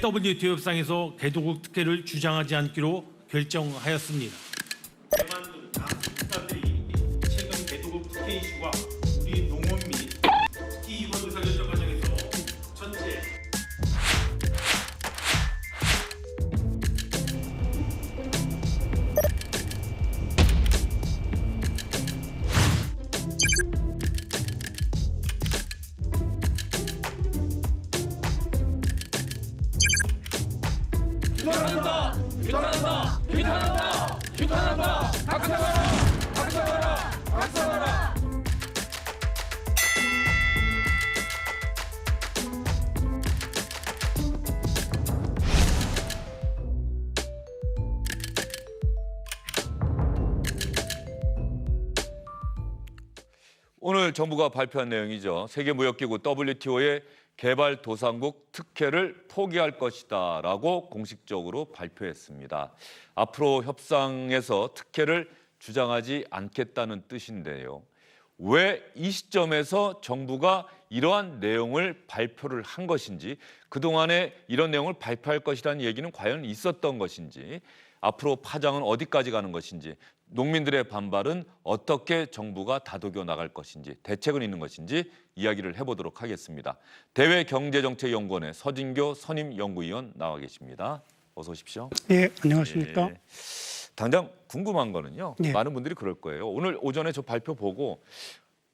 WTO 협상에서 개도국 특혜를 주장하지 않기로 결정하였습니다. 대만 등 당국사들이 최근 개도국 특혜 이슈와 우리 농업 및 특히 이번 의사결정 과정에서 전체 규탄한다! 규탄한다! 규탄한다! 규탄한다! 각성하라! 각성하라! 각성하라! 오늘 정부가 발표한 내용이죠. 세계무역기구 WTO의 개발도상국 특혜를 포기할 것이다라고 공식적으로 발표했습니다. 앞으로 협상에서 특혜를 주장하지 않겠다는 뜻인데요. 왜 이 시점에서 정부가 이러한 내용을 발표를 한 것인지, 그동안에 이런 내용을 발표할 것이라는 얘기는 과연 있었던 것인지, 앞으로 파장은 어디까지 가는 것인지, 농민들의 반발은 어떻게 정부가 다독여 나갈 것인지, 대책은 있는 것인지 이야기를 해보도록 하겠습니다. 대외경제정책연구원의 서진교 선임연구위원 나와 계십니다. 어서 오십시오. 예, 안녕하십니까. 예. 당장 궁금한 거는요. 예. 많은 분들이 그럴 거예요. 오늘 오전에 저 발표 보고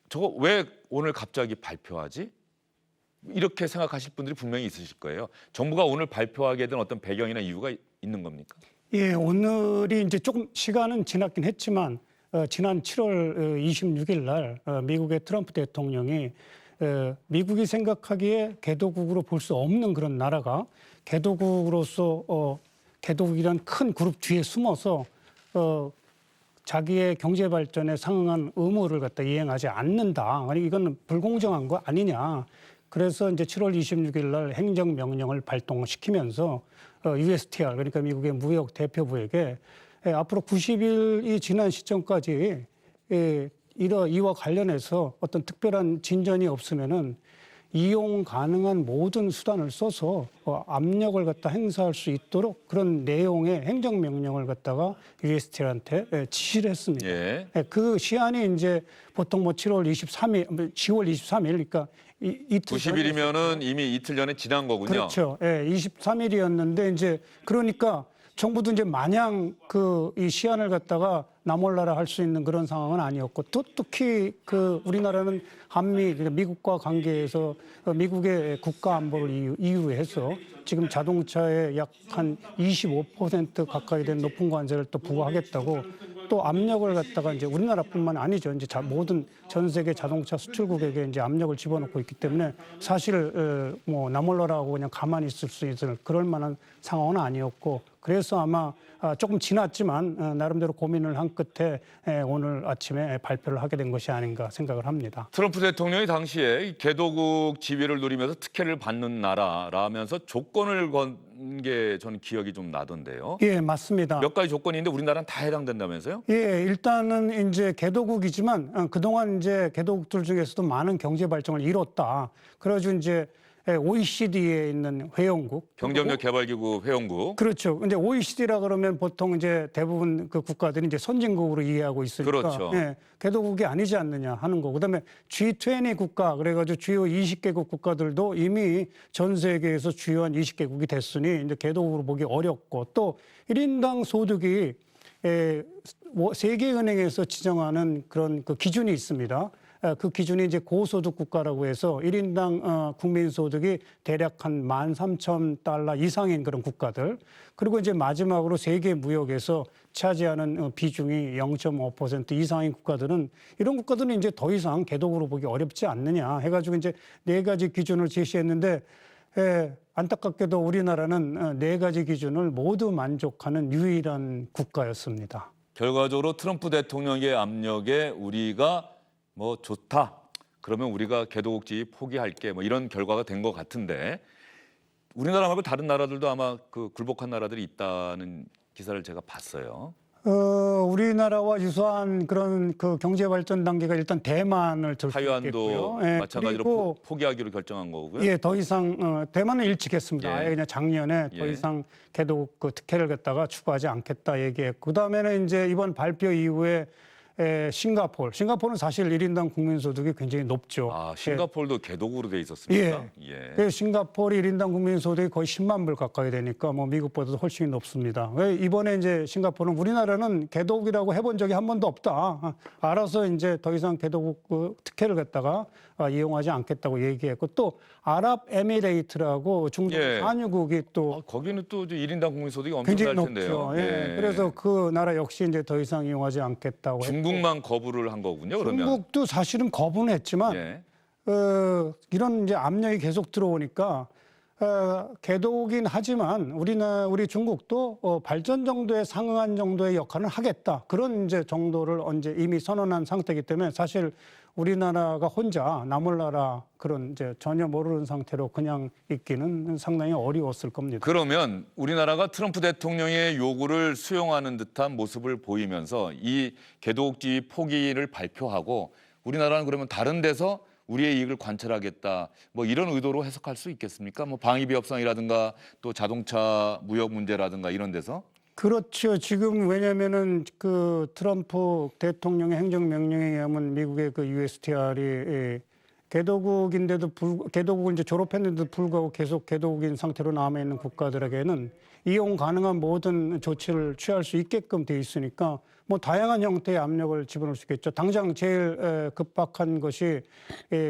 저거 왜 오늘 갑자기 발표하지? 이렇게 생각하실 분들이 분명히 있으실 거예요. 정부가 오늘 발표하게 된 어떤 배경이나 이유가 있는 겁니까? 예, 오늘이 이제 조금 시간은 지났긴 했지만 지난 7월 26일 날 미국의 트럼프 대통령이 미국이 생각하기에 개도국으로 볼 수 없는 그런 나라가 개도국으로서 개도국이란 큰 그룹 뒤에 숨어서 자기의 경제 발전에 상응한 의무를 갖다 이행하지 않는다. 아니 이건 불공정한 거 아니냐. 그래서 이제 7월 26일 날 행정명령을 발동시키면서 USTR 그러니까 미국의 무역 대표부에게 앞으로 90일이 지난 시점까지 이와 관련해서 어떤 특별한 진전이 없으면은 이용 가능한 모든 수단을 써서 압력을 갖다 행사할 수 있도록 그런 내용의 행정명령을 갖다가 USTR한테 지시를 했습니다. 예. 그 시한이 이제 보통 뭐 7월 23일, 10월 23일, 그러니까 이틀 90일이면은 이미 이틀 전에 지난 거군요. 그렇죠. 예, 23일이었는데 이제 그러니까 정부도 이제 마냥 이 시한을 갖다가 나몰라라 할 수 있는 그런 상황은 아니었고 또 특히 우리나라는 한미 그러니까 미국과 관계에서 미국의 국가 안보를 이유로 해서 지금 자동차에 약 한 25% 가까이 된 높은 관세를 또 부과하겠다고 또 압력을 갖다가 이제 우리나라뿐만 아니죠. 이제 모든 전 세계 자동차 수출국에게 이제 압력을 집어넣고 있기 때문에 사실 뭐 나몰라라고 그냥 가만히 있을 수 있을 그럴 만한 상황은 아니었고 그래서 아마 조금 지났지만 나름대로 고민을 한 끝에 오늘 아침에 발표를 하게 된 것이 아닌가 생각을 합니다. 트럼프 대통령이 당시에 개도국 지위를 누리면서 특혜를 받는 나라라면서 조건을 건 게 저는 기억이 좀 나던데요. 예, 맞습니다. 몇 가지 조건이 있는데 우리나라는 다 해당된다면서요? 예, 일단은 이제 개도국이지만 그동안 이제 개도국들 중에서도 많은 경제 발전을 이뤘다. 그래가지고 이제 OECD에 있는 회원국. 경제협력개발기구 회원국. 그렇죠. 근데 OECD라 그러면 보통 이제 대부분 그 국가들이 이제 선진국으로 이해하고 있으니까. 그렇죠. 예, 개도국이 아니지 않느냐 하는 거. 그다음에 G20 국가 그래가지고 주요 20개국 국가들도 이미 전 세계에서 주요한 20개국이 됐으니 이제 개도국으로 보기 어렵고 또 1인당 소득이 세계은행에서 지정하는 그런 그 기준이 있습니다. 그 기준이 이제 고소득 국가라고 해서 1인당 국민 소득이 대략 한 13,000달러 이상인 그런 국가들. 그리고 이제 마지막으로 세계 무역에서 차지하는 비중이 0.5% 이상인 국가들은 이런 국가들은 이제 더 이상 개도국으로 보기 어렵지 않느냐 해가지고 이제 4가지 기준을 제시했는데 안타깝게도 우리나라는 4가지 기준을 모두 만족하는 유일한 국가였습니다. 결과적으로 트럼프 대통령의 압력에 우리가 뭐 좋다. 그러면 우리가 개도국 지위 포기할게. 뭐 이런 결과가 된 것 같은데 우리나라 말고 다른 나라들도 아마 그 굴복한 나라들이 있다는 기사를 제가 봤어요. 우리나라와 유사한 그런 그 경제 발전 단계가 일단 대만을 들 수 타이완도 있겠고요. 예, 마찬가지로 그리고 포기하기로 결정한 거고요. 예, 더 이상 대만은 일찍했습니다. 예. 아예 그냥 작년에 더 예. 이상 개도국 그 특혜를 갖다가 추구하지 않겠다 얘기했고, 그다음에는 이제 이번 발표 이후에 싱가포르는 사실 1인당 국민소득이 굉장히 높죠. 아, 싱가포르도 개독으로 돼 있었습니까? 예. 그 싱가포르 1인당 국민소득이 거의 10만 불 가까이 되니까 뭐 미국보다도 훨씬 높습니다. 왜 이번에 이제 싱가포르는 우리나라는 개독이라고 해본 적이 한 번도 없다. 알아서 이제 더 이상 개독 그 특혜를 갖다가 이용하지 않겠다고 얘기했고, 또 아랍에미레이트라고 중동 예. 산유국이 또 거기는 또 1인당 국민소득이 엄청 굉장히 날 텐데요. 높죠. 예. 그래서 그 나라 역시 이제 더 이상 이용하지 않겠다고 했고, 중국만 거부를 한 거군요. 그러면. 중국도 사실은 거부는 했지만 예. 이런 이제 압력이 계속 들어오니까 개독이긴 하지만 우리 중국도 발전 정도에 상응한 정도의 역할을 하겠다. 그런 이제 정도를 언제 이미 선언한 상태이기 때문에 사실 우리나라가 혼자 나몰라라 그런 이제 전혀 모르는 상태로 그냥 있기는 상당히 어려웠을 겁니다. 그러면 우리나라가 트럼프 대통령의 요구를 수용하는 듯한 모습을 보이면서 이 개독지 포기를 발표하고 우리나라는 그러면 다른 데서 우리의 이익을 관철하겠다, 뭐 이런 의도로 해석할 수 있겠습니까? 뭐 방위비 협상이라든가 또 자동차 무역 문제라든가 이런 데서. 그렇죠. 지금 왜냐면은 그 트럼프 대통령의 행정명령에 의하면 미국의 그 USTR이 개도국인데도 개도국을 이제 졸업했는데도 불구하고 계속 개도국인 상태로 남아 있는 국가들에게는 이용 가능한 모든 조치를 취할 수 있게끔 돼 있으니까 뭐 다양한 형태의 압력을 집어넣을 수 있겠죠. 당장 제일 급박한 것이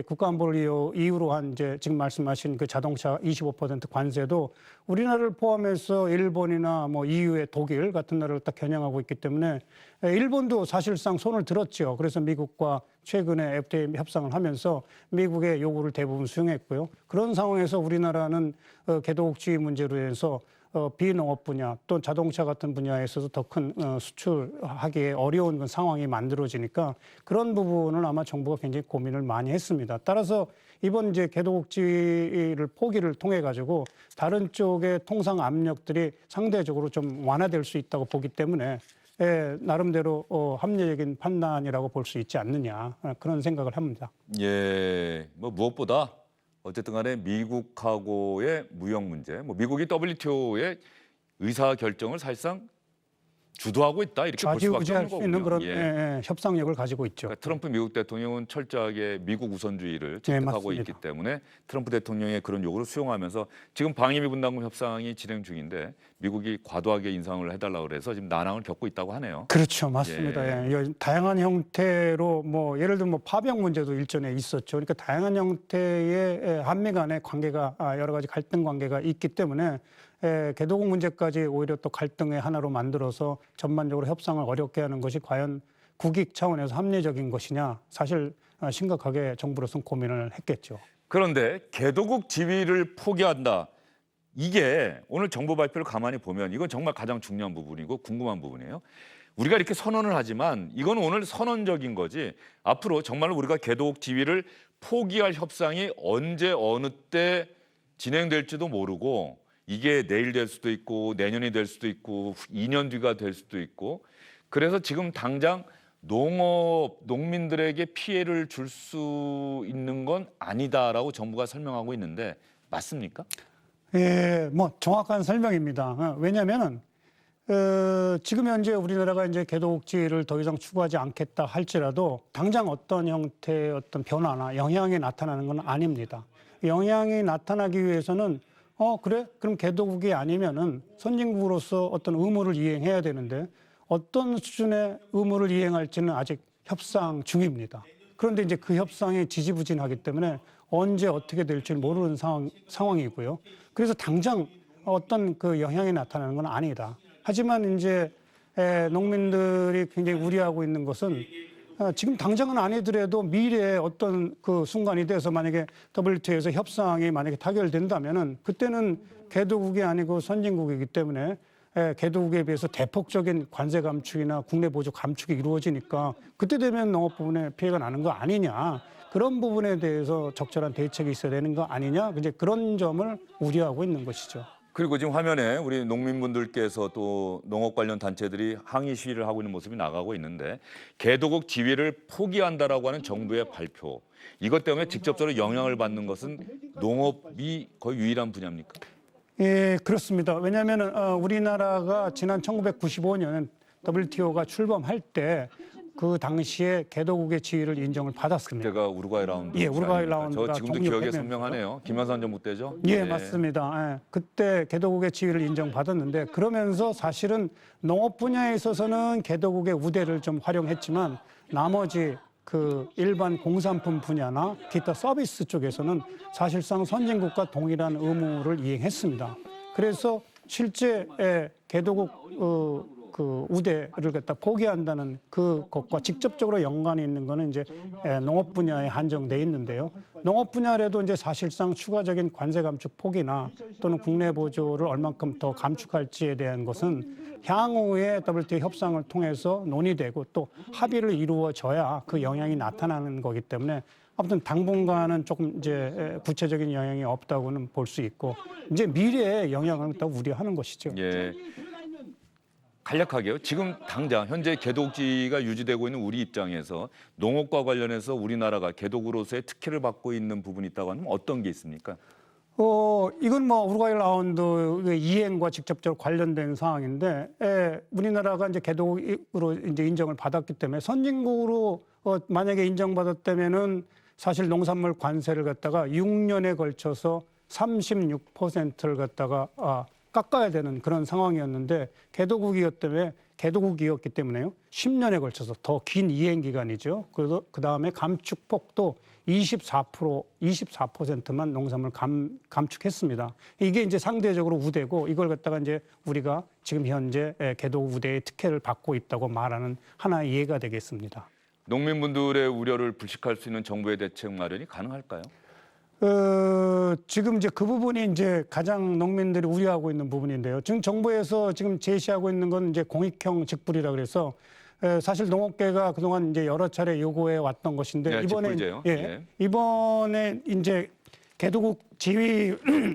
국가안보를 이유로 한 이제 지금 말씀하신 그 자동차 25% 관세도 우리나라를 포함해서 일본이나 뭐 EU의 독일 같은 나라를 딱 겨냥하고 있기 때문에 일본도 사실상 손을 들었죠. 그래서 미국과 최근에 FTA 협상을 하면서 미국의 요구를 대부분 수용했고요. 그런 상황에서 우리나라는 개도국주의 문제로 해서 비농업 분야 또 자동차 같은 분야에 있어서 더 큰 수출하기에 어려운 그런 상황이 만들어지니까 그런 부분을 아마 정부가 굉장히 고민을 많이 했습니다. 따라서 이번 이제 개도국지를 포기를 통해 가지고 다른 쪽의 통상 압력들이 상대적으로 좀 완화될 수 있다고 보기 때문에 나름대로 합리적인 판단이라고 볼 수 있지 않느냐 그런 생각을 합니다. 예, 뭐 무엇보다 어쨌든 간에 미국하고의 무역 문제, 뭐 미국이 WTO의 의사 결정을 사실상 주도하고 있다 이렇게 볼 수밖에 좌지우지할 없는 수 있는 거군요. 그런 협상력을 가지고 있죠. 그러니까 트럼프 미국 대통령은 철저하게 미국 우선주의를 채택하고 맞습니다. 있기 때문에 트럼프 대통령의 그런 요구를 수용하면서 지금 방위비 분담금 협상이 진행 중인데 미국이 과도하게 인상을 해달라고 그래서 지금 난항을 겪고 있다고 하네요. 그렇죠, 맞습니다. 예. 다양한 형태로 뭐 예를 들면 뭐 파병 문제도 일전에 있었죠. 그러니까 다양한 형태의 한미 간의 관계가 여러 가지 갈등 관계가 있기 때문에 개도국 문제까지 오히려 또 갈등의 하나로 만들어서 전반적으로 협상을 어렵게 하는 것이 과연 국익 차원에서 합리적인 것이냐 사실 심각하게 정부로서는 고민을 했겠죠. 그런데 개도국 지위를 포기한다. 이게 오늘 정부 발표를 가만히 보면 이건 정말 가장 중요한 부분이고 궁금한 부분이에요. 우리가 이렇게 선언을 하지만 이건 오늘 선언적인 거지 앞으로 정말로 우리가 개도국 지위를 포기할 협상이 언제 어느 때 진행될지도 모르고 이게 내일 될 수도 있고 내년이 될 수도 있고 2년 뒤가 될 수도 있고 그래서 지금 당장 농민들에게 피해를 줄 수 있는 건 아니다라고 정부가 설명하고 있는데 맞습니까? 예, 뭐 정확한 설명입니다. 왜냐하면은 지금 현재 우리나라가 이제 개도국지를 더 이상 추구하지 않겠다 할지라도 당장 어떤 형태의 어떤 변화나 영향이 나타나는 건 아닙니다. 영향이 나타나기 위해서는 그래? 그럼 개도국이 아니면은 선진국으로서 어떤 의무를 이행해야 되는데 어떤 수준의 의무를 이행할지는 아직 협상 중입니다. 그런데 이제 그 협상이 지지부진하기 때문에 언제 어떻게 될지 모르는 상황이고요. 그래서 당장 어떤 그 영향이 나타나는 건 아니다. 하지만 이제 농민들이 굉장히 우려하고 있는 것은 지금 당장은 아니더라도 미래에 어떤 그 순간이 돼서 만약에 WTO에서 협상이 만약에 타결된다면은 그때는 개도국이 아니고 선진국이기 때문에 개도국에 비해서 대폭적인 관세 감축이나 국내 보조 감축이 이루어지니까 그때 되면 농업 부분에 피해가 나는 거 아니냐. 그런 부분에 대해서 적절한 대책이 있어야 되는 거 아니냐. 이제 그런 점을 우려하고 있는 것이죠. 그리고 지금 화면에 우리 농민분들께서 또 농업 관련 단체들이 항의 시위를 하고 있는 모습이 나가고 있는데 개도국 지위를 포기한다라고 하는 정부의 발표. 이것 때문에 직접적으로 영향을 받는 것은 농업이 거의 유일한 분야입니까? 예, 그렇습니다. 왜냐하면 우리나라가 지난 1995년 WTO가 출범할 때 그 당시에 개도국의 지위를 인정을 받았습니다. 그때가 우루과이 라운드. 예, 우루과이 아닙니까? 라운드가 저 지금도 기억에 종료되면서. 선명하네요. 김영삼 정부 때죠? 예, 맞습니다. 예, 그때 개도국의 지위를 인정받았는데 그러면서 사실은 농업 분야에 있어서는 개도국의 우대를 좀 활용했지만 나머지 그 일반 공산품 분야나 기타 서비스 쪽에서는 사실상 선진국과 동일한 의무를 이행했습니다. 그래서 실제 개도국 그 우대를 갖다 포기한다는 그것과 직접적으로 연관이 있는 거는 이제 농업 분야에 한정돼 있는데요. 농업 분야라도 이제 사실상 추가적인 관세 감축 폭이나 또는 국내 보조를 얼만큼 더 감축할지에 대한 것은 향후에 WTO 협상을 통해서 논의되고 또 합의를 이루어져야 그 영향이 나타나는 거기 때문에 아무튼 당분간은 조금 이제 구체적인 영향이 없다고는 볼 수 있고 이제 미래에 영향을 더 우려하는 것이죠. 예. 간략하게요. 지금 당장 현재 개도국지가 유지되고 있는 우리 입장에서 농업과 관련해서 우리나라가 개도국으로서의 특혜를 받고 있는 부분이 있다고 하면 어떤 게 있습니까? 이건 뭐 우루과이 라운드 이행과 직접적으로 관련된 사항인데, 우리나라가 이제 개도국으로 이제 인정을 받았기 때문에 선진국으로 만약에 인정받았다면은 사실 농산물 관세를 갖다가 6년에 걸쳐서 36%를 갖다가 깎아야 되는 그런 상황이었는데 개도국이었기 때문에요. 10년에 걸쳐서 더 긴 이행 기간이죠. 그래서 그 다음에 감축폭도 24%만 농산물 감축했습니다. 이게 이제 상대적으로 우대고 이걸 갖다가 이제 우리가 지금 현재 개도국 우대의 특혜를 받고 있다고 말하는 하나의 예가 되겠습니다. 농민분들의 우려를 불식할 수 있는 정부의 대책 마련이 가능할까요? 지금 이제 그 부분이 이제 가장 농민들이 우려하고 있는 부분인데요. 지금 정부에서 지금 제시하고 있는 건 이제 공익형 직불이라 그래서 사실 농업계가 그동안 이제 여러 차례 요구해 왔던 것인데 네, 이번에 직불제요. 이번에 이제 개도국 지위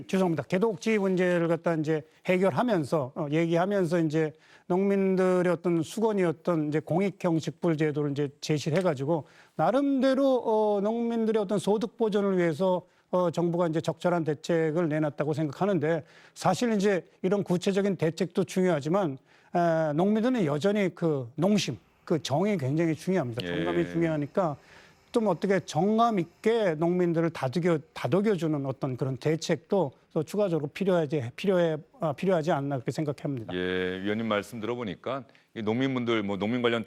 죄송합니다. 개도국 지위 문제를 갖다 이제 해결하면서 얘기하면서 이제 농민들의 어떤 수건이었던 이제 공익형 직불 제도를 이제 제시를 해가지고 나름대로 농민들의 어떤 소득 보전을 위해서 정부가 이제 적절한 대책을 내놨다고 생각하는데 사실 이제 이런 구체적인 대책도 중요하지만 농민들은 여전히 그 농심, 그 정이 굉장히 중요합니다. 정감이 중요하니까 좀 어떻게 정감 있게 농민들을 다독여주는 어떤 그런 대책도 또 추가적으로 필요하지 않나 그렇게 생각합니다. 예, 위원님 말씀 들어보니까 이 농민분들 뭐 농민 관련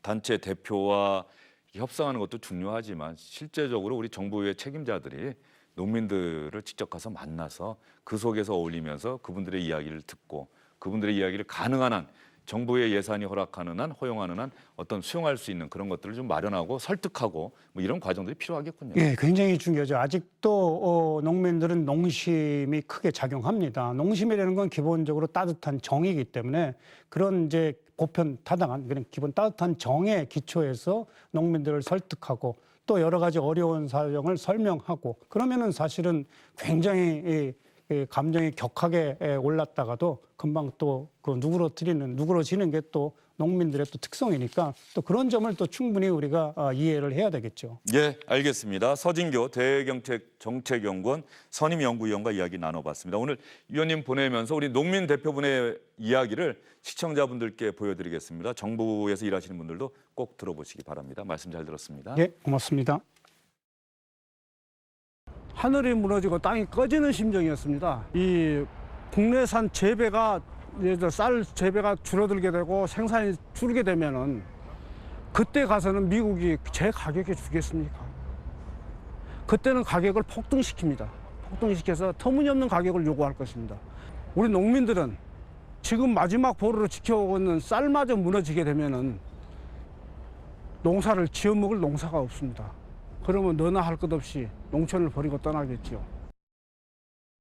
단체 대표와 협상하는 것도 중요하지만 실제적으로 우리 정부의 책임자들이 농민들을 직접 가서 만나서 그 속에서 어울리면서 그분들의 이야기를 듣고 그분들의 이야기를 가능한 한 정부의 예산이 허락하는 한 허용하는 한 어떤 수용할 수 있는 그런 것들을 좀 마련하고 설득하고 뭐 이런 과정들이 필요하겠군요. 예, 굉장히 중요하죠. 아직도 농민들은 농심이 크게 작용합니다. 농심이라는 건 기본적으로 따뜻한 정이기 때문에 그런 이제 보편 타당한 그런 기본 따뜻한 정에 기초해서 농민들을 설득하고 또 여러 가지 어려운 사정을 설명하고 그러면은 사실은 굉장히 감정이 격하게 올랐다가도 금방 또 그 누그러지는 게 또 농민들의 또 특성이니까 또 그런 점을 또 충분히 우리가 이해를 해야 되겠죠. 예, 알겠습니다. 서진교 대정책연구원 선임연구위원과 이야기 나눠봤습니다. 오늘 위원님 보내면서 우리 농민 대표분의 이야기를 시청자분들께 보여드리겠습니다. 정부에서 일하시는 분들도 꼭 들어보시기 바랍니다. 말씀 잘 들었습니다. 예, 고맙습니다. 하늘이 무너지고 땅이 꺼지는 심정이었습니다. 이 국내산 재배가 예를 들어 쌀 재배가 줄어들게 되고 생산이 줄게 되면은 그때 가서는 미국이 제 가격에 주겠습니까? 그때는 가격을 폭등시킵니다. 폭등시켜서 터무니없는 가격을 요구할 것입니다. 우리 농민들은 지금 마지막 보루로 지켜오고 있는 쌀마저 무너지게 되면은 농사를 지어먹을 농사가 없습니다. 그러면 너나 할 것 없이 농촌을 버리고 떠나겠죠.